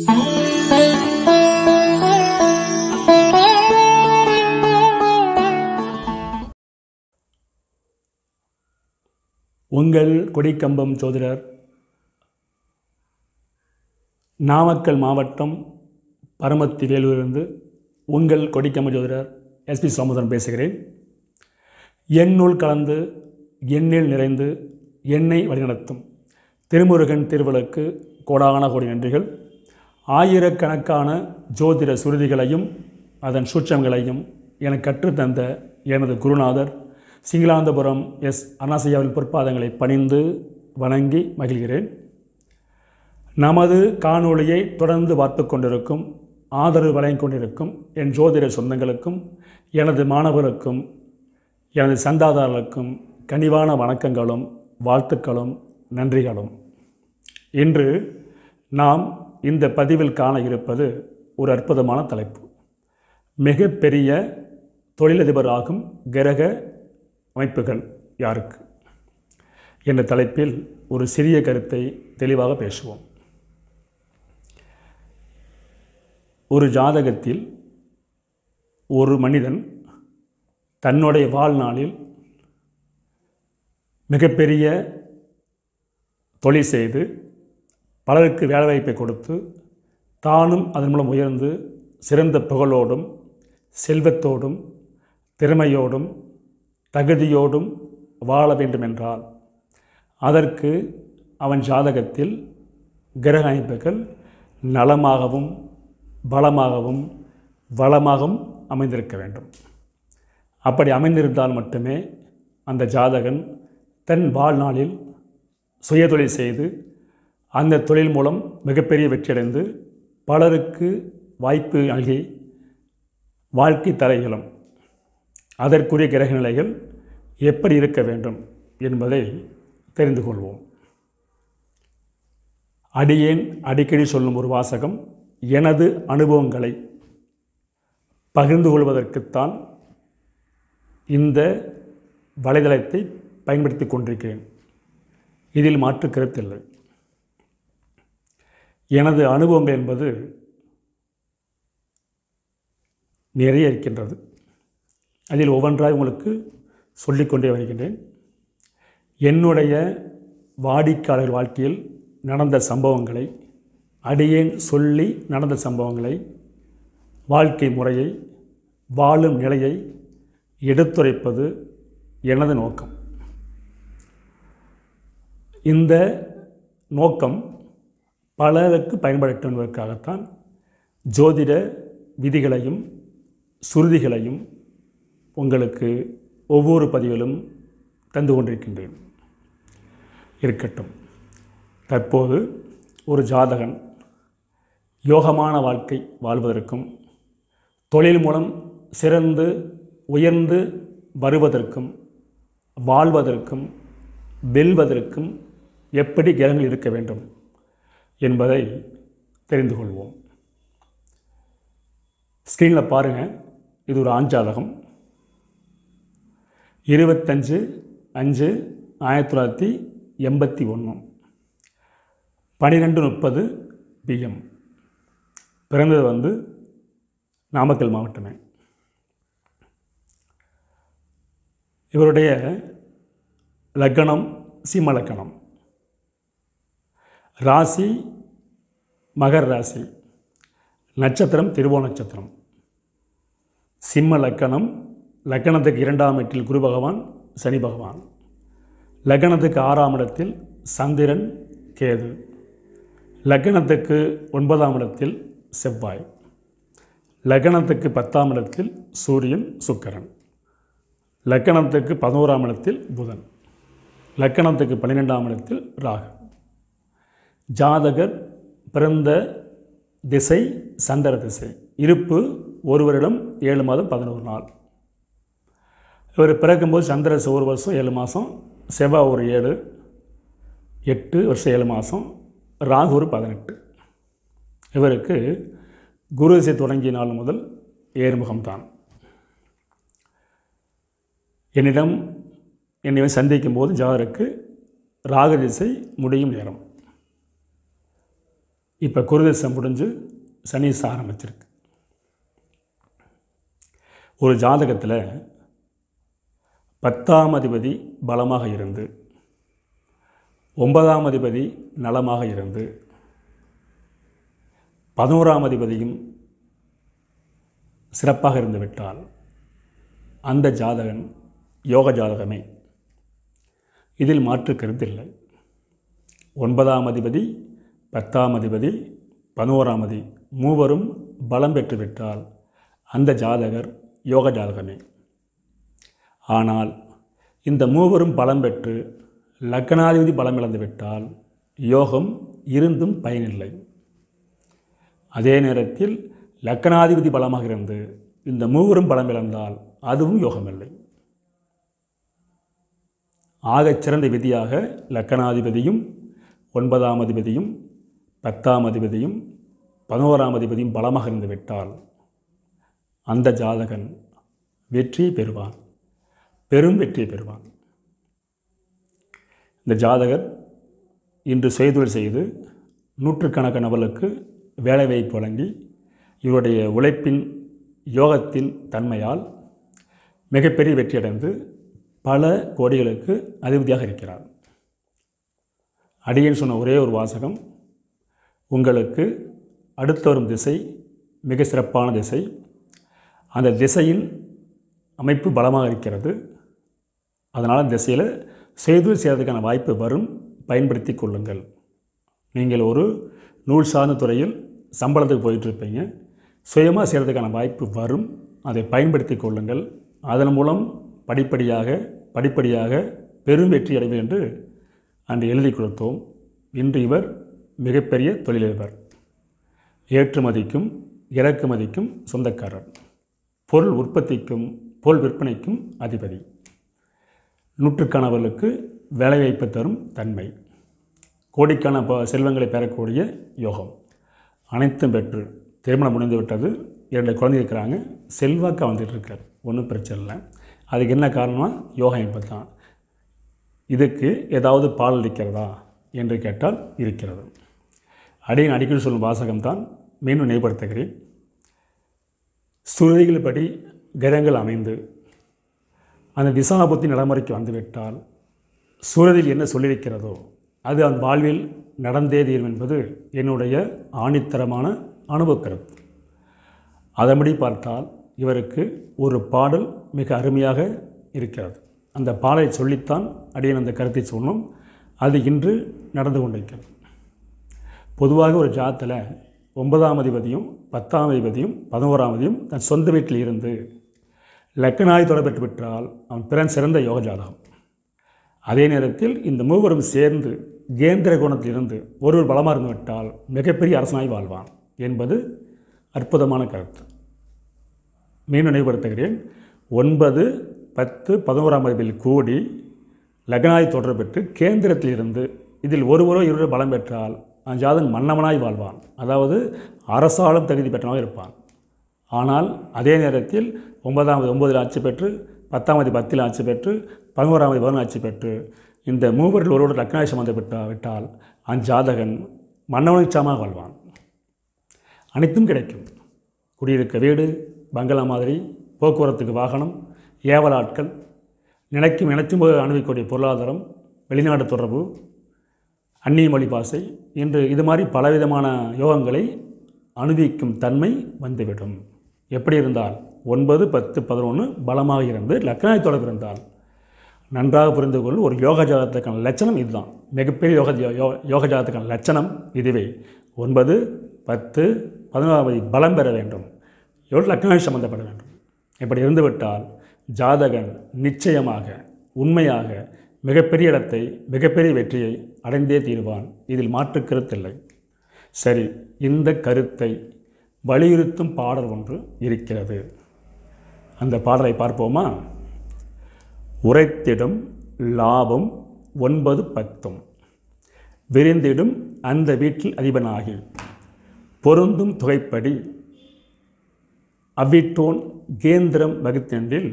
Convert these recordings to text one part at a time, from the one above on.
உங்கள் கொடிக்கம்பம் ஜோதிடர், நாமக்கல் மாவட்டம் பரமத்தி வேலூரிலிருந்து உங்கள் கொடிக்கம்பம் ஜோதிடர் எஸ்பி சோமசுந்தரம் பேசுகிறேன். என்னுள் கலந்து எண்ணில் நிறைந்து என்னை வழிநடத்தும் திருமுருகன் திருவளுக்கு கோடான கோடி நன்றிகள். ஆயிரக்கணக்கான ஜோதிட சுருதிகளையும் அதன் சூட்சங்களையும் எனக்கு கற்றுத்தந்த எனது குருநாதர் சிங்களாந்தபுரம் எஸ் அண்ணாசையாவின் பொற்பாதங்களை பணிந்து வணங்கி மகிழ்கிறேன். நமது காணொளியை தொடர்ந்து பார்த்து கொண்டிருக்கும், ஆதரவு வழங்கிக் கொண்டிருக்கும் என் ஜோதிட சொந்தங்களுக்கும், எனது மாணவர்களுக்கும், எனது சந்தாதாரர்களுக்கும் கனிவான வணக்கங்களும் வாழ்த்துக்களும் நன்றிகளும். இன்று நாம் இந்த பதிவில் காண இருப்பது ஒரு அற்புதமான தலைப்பு. மிகப்பெரிய தொழிலதிபர் ஆகும் கிரக அமைப்புகள் யாருக்கு என்ற தலைப்பில் ஒரு சிறிய கருத்தை தெளிவாக பேசுவோம். ஒரு ஜாதகத்தில் ஒரு மனிதன் தன்னுடைய வாழ்நாளில் மிகப்பெரிய தொழில் செய்து பலருக்கு வேலைவாய்ப்பை கொடுத்து தானும் அதன் மூலம் உயர்ந்து சிறந்த புகழோடும் செல்வத்தோடும் திறமையோடும் தகுதியோடும் வாழ வேண்டுமென்றால் அதற்கு அவன் ஜாதகத்தில் கிரக அமைப்புகள் நலமாகவும் பலமாகவும் வளமாகவும் அமைந்திருக்க வேண்டும். அப்படி அமைந்திருந்தால் மட்டுமே அந்த ஜாதகன் தன் வாழ்நாளில் சுயதொழில் செய்து அந்த தொழில் மூலம் மிகப்பெரிய வெற்றியடைந்து பலருக்கு வாய்ப்பு நல்கி வாழ்க்கை தர இயலும். அதற்குரிய கிரக நிலைகள் எப்படி இருக்க வேண்டும் என்பதை தெரிந்து கொள்வோம். அடியேன் அடிக்கடி சொல்லும் ஒரு வாசகம், எனது அனுபவங்களை பகிர்ந்து கொள்வதற்குத்தான் இந்த வலைதளத்தை பயன்படுத்தி கொண்டிருக்கிறேன். இதில் மாற்று கருத்தில்லை. எனது அனுபவங்கள் என்பது நிறைய இருக்கின்றது. அதில் ஒவ்வொன்றாய் உங்களுக்கு சொல்லிக்கொண்டே வருகின்றேன். என்னுடைய வாடிக்கையாளர் வாழ்க்கையில் நடந்த சம்பவங்களை, அடியேன் சொல்லி நடந்த சம்பவங்களை, வாழ்க்கை முறையை, வாழும் நிலையை எடுத்துரைப்பது எனது நோக்கம். இந்த நோக்கம் பலருக்கு பயன்படட்டும் என்பதற்காகத்தான் ஜோதிட விதிகளையும் சுருதிகளையும் உங்களுக்கு ஒவ்வொரு பதிவிலும் தந்து கொண்டிருக்கின்றேன். இருக்கட்டும். தற்போது ஒரு ஜாதகன் யோகமான வாழ்க்கை வாழ்வதற்கும் தொழில் மூலம் சிறந்து உயர்ந்து வருவதற்கும் வாழ்வதற்கும் வெல்வதற்கும் எப்படி கிரகங்கள் இருக்க வேண்டும் என்பதை தெரிந்து கொள்வோம். ஸ்க்ரீனில் பாருங்கள். இது ஒரு ஆண் ஜாதகம். 25/5/1981 12:30 PM. பிறந்தது நாமக்கல் மாவட்டமே. இவருடைய லக்னம் சிம்ம லக்னம், ராசி மகர ராசி, நட்சத்திரம் திருவோண நட்சத்திரம். சிம்ம லக்னம், லக்னத்துக்கு 2ஆம் இடத்தில் குரு பகவான் சனி பகவான், லக்னத்துக்கு 6ஆம் இடத்தில் சந்திரன் கேது, லக்னத்துக்கு 9ஆம் இடத்தில் செவ்வாய், லக்னத்துக்கு 10ஆம் இடத்தில் சூரியன் சுக்கிரன், லக்னத்துக்கு 11ஆம் இடத்தில் புதன், லக்னத்துக்கு 12ஆம் இடத்தில் ராகு. ஜாதகர் பிறந்த திசை சந்திர திசை. இருப்பு 1 வருடம் 7 மாதம் 11 நாள். இவர் பிறக்கும்போது சந்திர 1 வருஷம் 7 மாதம், செவ்வாய் ஒரு 8 வருஷம் 7 மாதம், ராகு ஒரு 18. இவருக்கு குரு திசை தொடங்கிய நாள் முதல் ஏறுமுகம்தான். என்னை சந்திக்கும் போது ஜாதகருக்கு ராகு திசை முடியும் நேரம். இப்போ குருதசை முடிஞ்சு சனி ஆரம்பிச்சிருக்கு. ஒரு ஜாதகத்தில் 10ஆம் அதிபதி பலமாக இருந்து 9ஆம் அதிபதி நலமாக இருந்து 11ஆம் அதிபதியும் சிறப்பாக இருந்துவிட்டால் அந்த ஜாதகன் யோக ஜாதகமே. இதில் மாற்று கருத்தில்லை. 9ஆம் அதிபதி 10ஆம் அதிபதி 11ஆம் அதிபதி மூவரும் பலம் பெற்றுவிட்டால் அந்த ஜாதகர் யோக ஜாதகமே. ஆனால் இந்த மூவரும் பலம் பெற்று லக்னாதிபதி பலம் இழந்துவிட்டால் யோகம் இருந்தும் பயனில்லை. அதே நேரத்தில் லக்னாதிபதி பலமாக இருந்து இந்த மூவரும் பலம் இழந்தால் அதுவும் யோகமில்லை. ஆகச் சிறந்த விதியாக லக்னாதிபதியும் 9ஆம் அதிபதியும் 10ஆம் அதிபதியும் 11ஆம் அதிபதியும் பலமாக இருந்துவிட்டால் அந்த ஜாதகன் வெற்றியை பெறுவான், பெரும் வெற்றியை பெறுவான். இந்த ஜாதகர் இன்று செய்தொழில் செய்து நூற்றுக்கணக்கான நபர்களுக்கு வேலைவாய்ப்பு வழங்கி இவருடைய உழைப்பின் யோகத்தின் தன்மையால் மிகப்பெரிய வெற்றியடைந்து பல கோடிகளுக்கு அதிபதியாக இருக்கிறார். அடியேன் சொன்ன ஒரே ஒரு வாசகம், உங்களுக்கு அடுத்து வரும் திசை மிக சிறப்பான திசை. அந்த திசையின் அமைப்பு பலமாக இருக்கிறது. அதனால் அந்த திசையில் செய்தொழில் செய்வதற்கான வாய்ப்பு வரும், பயன்படுத்தி கொள்ளுங்கள். நீங்கள் ஒரு நூல் சார்ந்த துறையில் சம்பளத்துக்கு போயிட்டுருப்பீங்க, சுயமாக செய்கிறதுக்கான வாய்ப்பு வரும், அதை பயன்படுத்தி கொள்ளுங்கள். அதன் மூலம் படிப்படியாக பெரும் வெற்றி அடைவர் என்று அன்று எழுதி கொடுத்தோம். இன்று இவர் மிகப்பெரிய தொழிலதிபர், ஏற்றுமதிக்கும் இறக்குமதிக்கும் சொந்தக்காரர், பொருள் உற்பத்திக்கும் பொருள் விற்பனைக்கும் அதிபதி, நூற்றுக்கணவர்களுக்கு வேலைவாய்ப்பு தரும் தன்மை, கோடிக்கான செல்வங்களை பெறக்கூடிய யோகம் அனைத்தும் பெற்று திருமணம் முடிந்துவிட்டது. 2 குழந்தை இருக்கிறாங்க, செல்வாக்காக வந்துட்டு இருக்கார், ஒன்றும் பிரச்சனை இல்லை. அதுக்கு என்ன காரணமாக யோகம் இப்போ தான். இதுக்கு ஏதாவது பால் இருக்கிறதா என்று கேட்டால் இருக்கிறது. அடிக்கடி சொல்லும் வாசகம்தான் மீண்டும் நினைவுபடுத்துகிறேன். சுருதிகள் படி கிரகங்கள் அமைந்து அந்த திசாபுத்தி நடைமுறைக்கு வந்துவிட்டால் சூழலில் என்ன சொல்லியிருக்கிறதோ அது அந்த வாழ்வில் நடந்தே தீரும் என்பது என்னுடைய ஆணித்தரமான அனுபவக்கருத்து. அதன்படி பார்த்தால் இவருக்கு ஒரு பாடல் மிக அருமையாக இருக்கிறது. அந்த பாடலை சொல்லித்தான் அடியேன் அந்த கருத்தை சொன்னோம். அது இன்று நடந்து கொண்டிருக்கிறது. பொதுவாக ஒரு ஜாதத்தில் 9ஆம் அதிபதியும் 10ஆம் அதிபதியும் 11ஆம் அதிபதியும் தன் சொந்த வீட்டில் இருந்து லக்னாதி தொடர்பெற்று விட்டால் அவன் பிறன் சிறந்த யோக ஜாதகம். அதே நேரத்தில் இந்த மூவரும் சேர்ந்து கேந்திர கோணத்திலிருந்து ஒருவர் பலமாக இருந்து விட்டால் மிகப்பெரிய அரசனாய் வாழ்வான் என்பது அற்புதமான கருத்து. மீண்டும் நினைவுபடுத்துகிறேன். 9, 10, 11ஆம் அதிபதியில் கூடி லக்னாதி தொடர்பு பெற்று கேந்திரத்தில் இருந்து இதில் ஒருவரோ இருவரோ பலம் பெற்றால் அந்த ஜாதகன் மன்னவனாய் வாழ்வான், அதாவது அரசாளும் தகுதி பெற்றவனாக இருப்பான். ஆனால் அதே நேரத்தில் 9ஆம் ஆட்சி பெற்று 10ஆம் 10 ஆட்சி பெற்று 11ஆம் 11 ஆட்சி பெற்று இந்த மூவரில் ஒருவரோடு லக்னாதி சம்பந்தப்பட்ட விட்டால் அந்த ஜாதகன் மன்னவனுச்சாமாக வாழ்வான். அனைத்தும் கிடைக்கும். குடியிருக்க வீடு, பங்களா மாதிரி, போக்குவரத்துக்கு வாகனம், ஏவல் ஆட்கள், நினைக்கும் அனுபவிக்கக்கூடிய பொருளாதாரம், வெளிநாடு தொடர்பு, அந்நிய மொழி பாசை என்று இது மாதிரி பலவிதமான யோகங்களை அனுபவிக்கும் தன்மை வந்துவிடும். எப்படி இருந்தால் 9, 10, 11 பலமாக இருந்து லக்னாதி தொடர்பு இருந்தால் நன்றாக புரிந்து கொள்ளும். ஒரு யோக ஜாதகத்துக்கான லட்சணம் இதுதான். மிகப்பெரிய யோக ஜாதகத்துக்கான லட்சணம் இதுவே. 9, 10, 11 பலம் பெற வேண்டும், எவ்வளோ லக்னாதி சம்பந்தப்பட வேண்டும். இப்படி இருந்துவிட்டால் ஜாதகன் நிச்சயமாக உண்மையாக மிகப்பெரிய இடத்தை மிகப்பெரிய வெற்றியை அடைந்தே தீருவான். இதில் மாற்று கருத்தில்லை. சரி, இந்த கருத்தை வலியுறுத்தும் பாடல் ஒன்று இருக்கிறது. அந்த பாடலை பார்ப்போமா? உரைத்திடும் லாபம் 9, 10 விரிந்திடும் அந்த வீட்டில் அதிபனாகி பொருந்தும் தொகைப்படி அவ்விட்டோன் கேந்திரம் வகுத்தென்றில்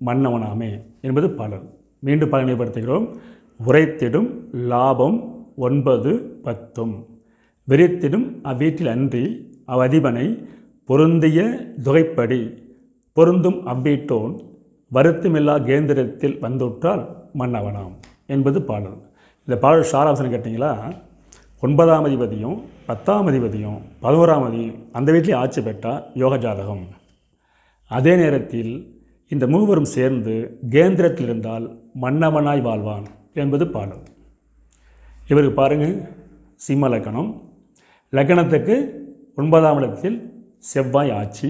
மன்னவனாமே என்பது பாடல். மீண்டும் பலனைப்படுத்துகிறோம். உரைத்திடும் லாபம் 9, 10 விரித்திடும் அவ்வீட்டில் அன்றி அவ்வதிபனை பொருந்திய தொகைப்படி பொருந்தும் அவ்வீட்டோன் வருத்தமில்லா கேந்திரத்தில் வந்துற்றால் மன்னவனாம் என்பது பாடல். இந்த பாடல் சாராம்சம் கேட்டிங்களா, 9ஆம் அதிபதியும் 10ஆம் அதிபதியும் 11ஆம் அதிபதியும் அந்த வீட்டிலே ஆட்சி பெற்றால் யோக ஜாதகம். அதே நேரத்தில் இந்த மூவரும் சேர்ந்து கேந்திரத்தில் இருந்தால் மன்னவனாய் வாழ்வான் என்பது பாடல். இவருக்கு பாருங்கள், சிம்ம லக்கணம். லக்கணத்துக்கு 9ஆம் இடத்தில் செவ்வாய் ஆட்சி,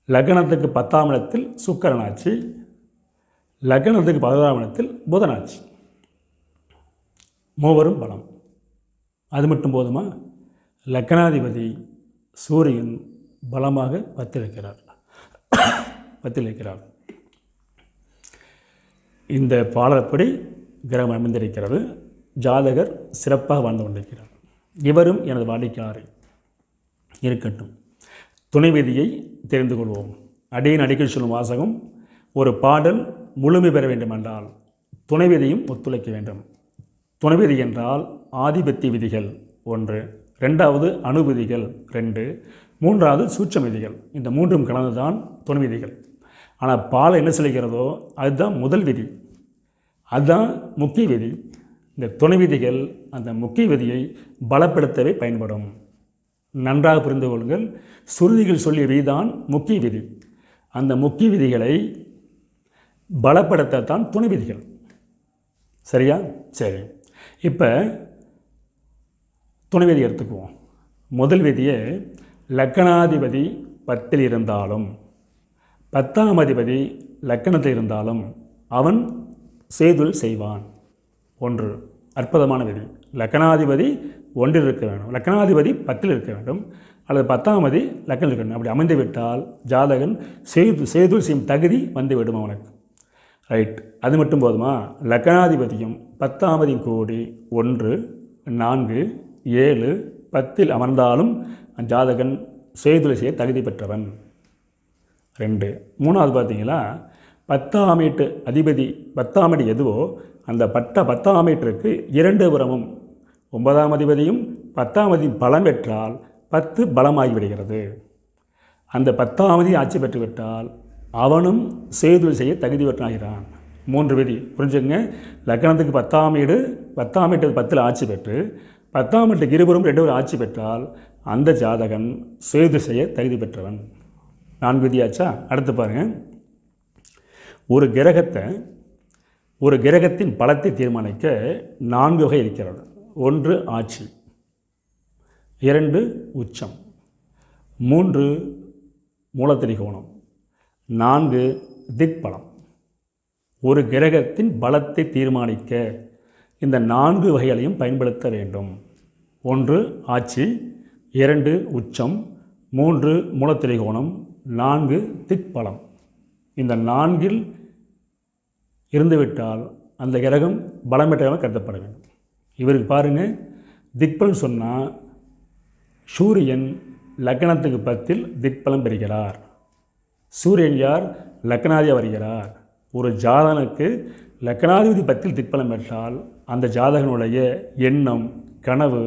லக்கணத்துக்கு 10ஆம் இடத்தில் சுக்கிரன் ஆட்சி, லக்கணத்துக்கு 11ஆம் இடத்தில் புதன் ஆட்சி. மூவரும் பலம். அது மட்டும் போதுமா? லக்கணாதிபதி சூரியன் பலமாக 10 இருக்கிறார். இந்த பாடப்படி கிரகம் அமைந்திருக்கிறது. ஜாதகர் சிறப்பாக வாழ்ந்து கொண்டிருக்கிறார். இவரும் எனது வாடிக்கையாளர் இருக்கட்டும். துணை விதியை தெரிந்து கொள்வோம். அடியின் அடிக்கடி சொல்லும் வாசகம், ஒரு பாடல் முழுமை பெற வேண்டுமென்றால் துணை விதியும் ஒத்துழைக்க வேண்டும். துணை விதி என்றால் ஆதிபத்திய விதிகள் 1, 2வது அணு விதிகள் 2, 3வது சூட்சம விதிகள். இந்த 3ம் கலந்துதான் துணை விதிகள். ஆனால் பால் என்ன சொல்லிக்கிறதோ அதுதான் முதல் விதி, அதுதான் முக்கிய விதி. இந்த துணை விதிகள் அந்த முக்கிய விதியை பலப்படுத்தவே பயன்படும். நன்றாக புரிந்து கொள்ளுங்கள். சுருதிகள் சொல்லிய விதிதான் முக்கிய விதி. அந்த முக்கிய விதிகளை பலப்படுத்தத்தான் துணை விதிகள். சரியா? சரி. இப்போ துணை விதி எடுத்துக்குவோம். முதல் விதியை லக்கணாதிபதி 10ல் இருந்தாலும் 10ஆம் அதிபதி லக்கணத்தில் இருந்தாலும் அவன் செய்தொழில் செய்வான். 1 அற்புதமான விதி. லக்கணாதிபதி 1ல் இருக்க வேண்டும், லக்கணாதிபதி 10ல் இருக்க வேண்டும், அல்லது 10ஆம் அதிபதி லக்கணத்தில் இருக்க வேண்டும். அப்படி அமைந்து விட்டால் ஜாதகன் செய்தொழில் செய்யும் தகுதி வந்துவிடும் அவனுக்கு. ரைட். அது மட்டும் போதுமா? லக்கணாதிபதியும் 10ஆம் அதிபதியும் கூடி 1, 4, 7, 10ல் அமர்ந்தாலும் ஜாதகன் செய்தொழில் செய்ய தகுதி பெற்றவன். 2. 3வது பார்த்தீங்களா, 10ஆம் வீட்டு அதிபதி 10ஆம் இடம் எதுவோ அந்த 10ஆம் வீட்டிற்கு 2 புறமும் 9ஆம் அதிபதியும் 10ஆம் அதிபதியும் பலம் பெற்றால் 10 பலமாகிவிடுகிறது. அந்த 10ஆம் அதிபதி ஆட்சி பெற்றுவிட்டால் அவனும் செய்தொழில் செய்ய தகுதி பெற்றாகிறான். 3 விதி புரிஞ்சுங்க. லக்கணத்துக்கு 10ஆம் வீடு 10ல் ஆட்சி பெற்று 10ஆம் வீட்டுக்கு இருபுறம் 2 ஆட்சி பெற்றால் அந்த ஜாதகன் செய்தொழில் செய்ய தகுதி பெற்றவன். 4 விதியாச்சா? அடுத்து பாருங்கள். ஒரு கிரகத்தின் பலத்தை தீர்மானிக்க 4 வகை இருக்கிறது. 1 ஆட்சி, 2 உச்சம், 3 மூலத்திரிகோணம், 4 திக்பலம். ஒரு கிரகத்தின் பலத்தை தீர்மானிக்க இந்த 4 வகைகளையும் பயன்படுத்த வேண்டும். 1 ஆட்சி, 2 உச்சம், 3 மூலத்திரிகோணம், 4 திக்பலம். இந்த 4ல் இருந்துவிட்டால் அந்த கிரகம் பலம் பெற்றதாக கருதப்பட வேண்டும். இவருக்கு பாருங்கள், திக்பலம் சொன்னால் சூரியன் லக்கணத்துக்கு 10ல் திக்பலம் பெறுகிறார். சூரியன் யார்? லக்கணாதிபதி வருகிறார். ஒரு ஜாதகனுக்கு லக்கணாதிபதி 10ல் திக்பலம் பெற்றால் அந்த ஜாதகனுடைய எண்ணம், கனவு,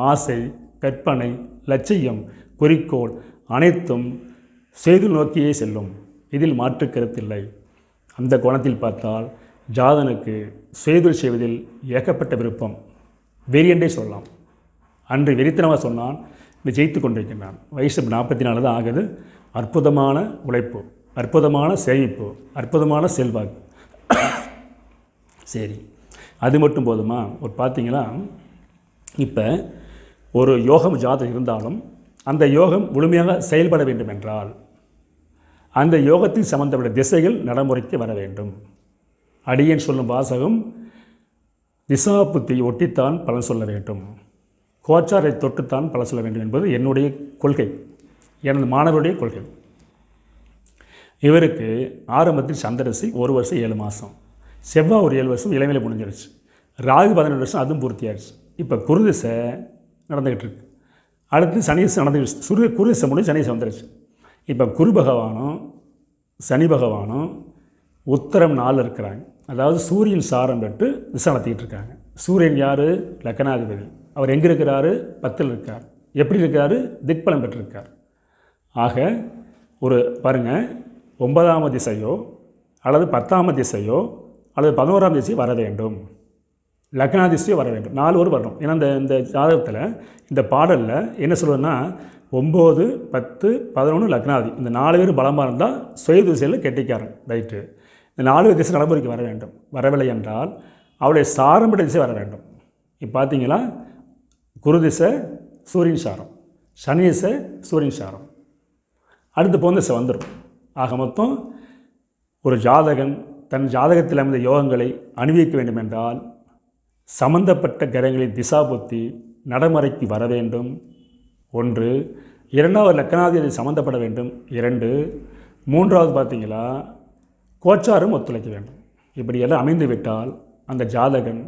ஆசை, கற்பனை, லட்சியம், குறிக்கோள் அனைத்தும் செய்தொழில் நோக்கியே செல்லும். இதில் மாற்று கருத்தில்லை. அந்த கோணத்தில் பார்த்தால் ஜாதகனுக்கு செய்தொழில் செய்வதில் ஏகப்பட்ட விருப்பம், வெறியென்றே சொல்லலாம். அன்று வெறித்தனமாக சொன்னான், இன்று ஜெயித்து கொண்டிருக்கின்றான். வயசு 44 தான் ஆகுது. அற்புதமான உழைப்பு, அற்புதமான சேமிப்பு, அற்புதமான செல்வாக்கு. சரி, அது மட்டும் போதுமா? ஒரு பார்த்தீங்களா, இப்போ ஒரு யோகம் ஜாதகம் இருந்தாலும் அந்த யோகம் முழுமையாக செயல்பட வேண்டும் என்றால் அந்த யோகத்தில் சம்பந்தப்பட்ட திசைகள் நடைமுறைக்கு வர வேண்டும். அடியேன் சொல்லும் வாசகம் திசா புத்தியை ஒட்டித்தான் பலன் சொல்ல வேண்டும், கோச்சாரை தொட்டுத்தான் பலன் சொல்ல வேண்டும் என்பது என்னுடைய கொள்கை, எனது மாணவருடைய கொள்கை. இவருக்கு ஆரம்பத்தில் சந்திரசி 1 வருஷம் 7 மாதம், செவ்வாய் ஒரு 7 வருஷம் இளமையில முடிஞ்சிருச்சு, ராகு 14 வருஷம் அதுவும் பூர்த்தியாகிடுச்சு. இப்போ குருதிசை நடந்துக்கிட்டு இருக்கு. அடுத்து சனீசை நடந்துக்கிட்டு, குருதிசை முடிஞ்சு சனீசை வந்துடுச்சு. இப்போ குரு பகவானும் சனி பகவானும் உத்தரம் 4 இருக்கிறாங்க. அதாவது சூரியன் சாரம் பெற்று திசை நடத்திக்கிட்டு இருக்காங்க. சூரியன் யார்? லக்கணாதிபதி. அவர் எங்கே இருக்கிறாரு? 10ல் இருக்கார். எப்படி இருக்கார்? திக்பலம் பெற்றிருக்கார். ஆக ஒரு பாருங்கள், 9ஆம் திசையோ அல்லது 10ஆம் திசையோ அல்லது 11ஆம் திசையோ வர வேண்டும், லக்னாதிசையோ வர வேண்டும். 4 ஒரு வரணும். ஏன்னா இந்த ஜாதகத்தில் இந்த பாடலில் என்ன சொல்லுவேன்னா 9, 10, 11 லக்னாதி இந்த 4 பேர் பலமாக இருந்தால் சுய திசையில் கெட்டிக்காரன். ரைட்டு. இந்த 4 திசை நடைமுறைக்கு வர வேண்டும். வரவில்லை என்றால் அவளுடைய சாரம்பட திசை வர வேண்டும். இப்போ பார்த்தீங்களா, குரு திசை சூரியன் சாரம், சனி திசை சூரியன் சாரம், அடுத்து போன திசை வந்துடும். ஆக மொத்தம் ஒரு ஜாதகன் தன் ஜாதகத்தில் அமைந்த யோகங்களை அனுபவிக்க வேண்டும் என்றால் சம்பந்தப்பட்ட கிரகங்களின் திசா புத்தி நடைமுறைக்கு வர வேண்டும். 1. 2வது லக்னாதிபதி சம்பந்தப்பட வேண்டும். 2. 3வது பார்த்தீங்களா, கோச்சாரம் ஒத்துழைக்க வேண்டும். இப்படியெல்லாம் அமைந்து விட்டால் அந்த ஜாதகன்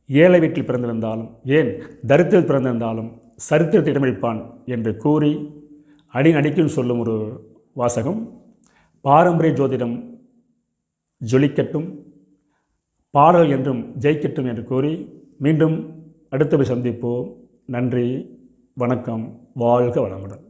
ஏழை வீட்டில் பிறந்திருந்தாலும், ஏன் தரித்திரத்தில் பிறந்திருந்தாலும் சரித்திரத்தை இடமளிப்பான் என்று கூறி அடிக்கடி சொல்லும் ஒரு வாசகம், பாரம்பரிய ஜோதிடம் ஜொலிக்கட்டும், பாடல் என்றும் ஜெயிக்கட்டும் என்று கூறி மீண்டும் அடுத்த சந்திப்போம். நன்றி, வணக்கம், வாழ்க வளமுடன்.